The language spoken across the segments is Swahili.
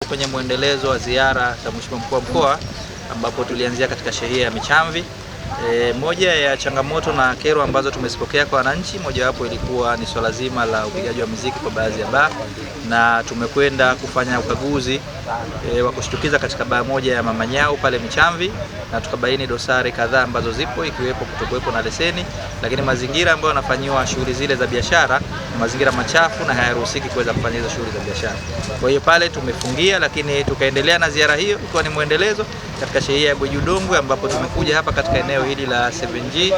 kwenye mwendelezo wa ziara za Mheshimiwa Mkuu wa Mkoa ambapo tulianzia katika shehia ya Michamvi. Moja ya changamoto na kero ambazo tumezipokea kwa wananchi, mojawapo ilikuwa ni swala zima la upigaji wa muziki kwa baadhi ya baa, na tumekwenda kufanya ukaguzi wa kushtukiza katika baa moja ya Mama Nyau pale Michamvi, na tukabaini dosari kadhaa ambazo zipo, ikiwepo kutokuwepo na leseni, lakini mazingira ambayo yanafanywa shughuli zile za biashara na mazingira machafu na hayaruhusiki kuweza kufanya hizo shughuli za biashara. Kwa hiyo pale tumefungia, lakini tukaendelea na ziara hiyo ikiwa ni muendelezo katika shehia ya Bwejudongwe, ambapo tumekuja hapa katika eneo hili la 7G,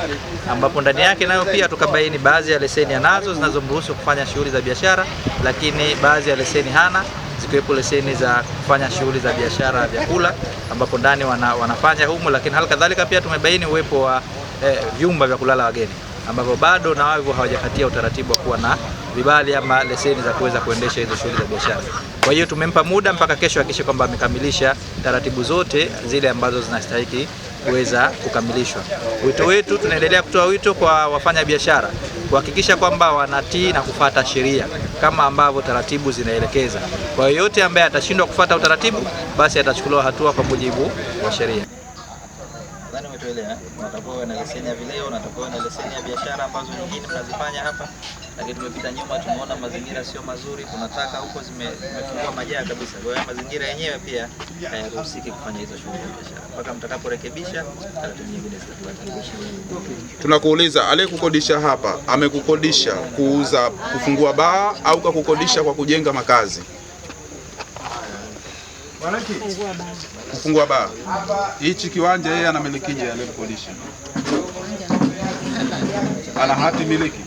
ambapo ndani yake nayo pia tukabaini baadhi ya leseni anazo zinazomruhusu kufanya shughuli za biashara, lakini baadhi ya leseni hana, zikiwepo leseni za kufanya shughuli za biashara ya vyakula ambapo ndani wanafanya humo, lakini hali kadhalika pia tumebaini uwepo wa vyumba vya kulala wageni ambavyo bado na wao hawajakatia utaratibu wa kuwa na vibali ama leseni za kuweza kuendesha hizo shughuli za biashara. Kwa hiyo tumempa muda mpaka kesho hakikisha kwamba amekamilisha taratibu zote zile ambazo zinastahili kuweza kukamilishwa. Wito wetu, tunaendelea kutoa wito kwa wafanya biashara kuhakikisha kwamba wanatii na kufuata sheria kama ambavyo taratibu zinaelekeza. Kwa hiyo yote ambaye atashindwa kufuata utaratibu, basi atachukuliwa hatua kwa mujibu wa sheria. Nadhani umetuelewa, unatakiwa na leseni ya vileo, unatakiwa na leseni ya biashara ambazo nyingine mnazifanya hapa. Lakini tumepita nyuma, tumeona mazingira sio mazuri, tunataka huko zimefungua majaa kabisa. Kwa hiyo mazingira yenyewe pia hayaruhusiki kufanya hizo shughuli za biashara mpaka mtakaporekebisha taratibu nyingine zitafuata. Tunakuuliza, aliyekukodisha hapa amekukodisha kufungua baa au kakukodisha kwa kujenga makazi? Kufungua baa. Hichi kiwanja yeye anamilikije aliyekukodisha? Ana hati miliki?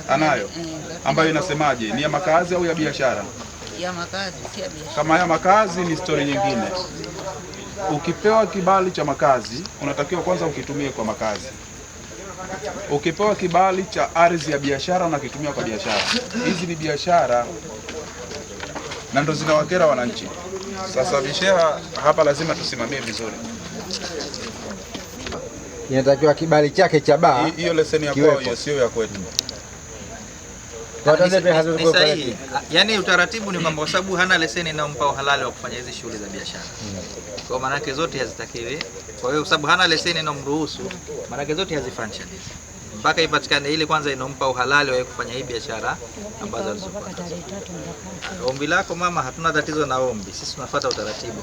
Anayo. Ambayo inasemaje? Ni ya makazi au ya biashara? Ya makazi, si ya biashara. Kama ya makazi ni story nyingine. Ukipewa kibali cha makazi, unatakiwa kwanza ukitumie kwa makazi. Ukipewa kibali cha ardhi ya biashara, unakitumia kwa biashara. Hizi ni biashara na ndo zinawakera wananchi. Sasa bisheha hapa lazima tusimamie vizuri. Inatakiwa kibali chake cha baa. Hiyo leseni ya kwao, hiyo sio ya kwetu. Ni sahihi. Yaani utaratibu ni kwamba kwa sababu hana leseni inayompa uhalali wa kufanya hizi shughuli za biashara. Kwa maana yake zote hazitakiwi. Kwa hiyo kwa sababu hana leseni inayomruhusu, maana yake zote hazifunction. Mpaka ipatikane ile kwanza inompa uhalali wa kufanya hii biashara ambazo alizopata. Ombi lako mama, hatuna tatizo na ombi. Sisi tunafuata utaratibu.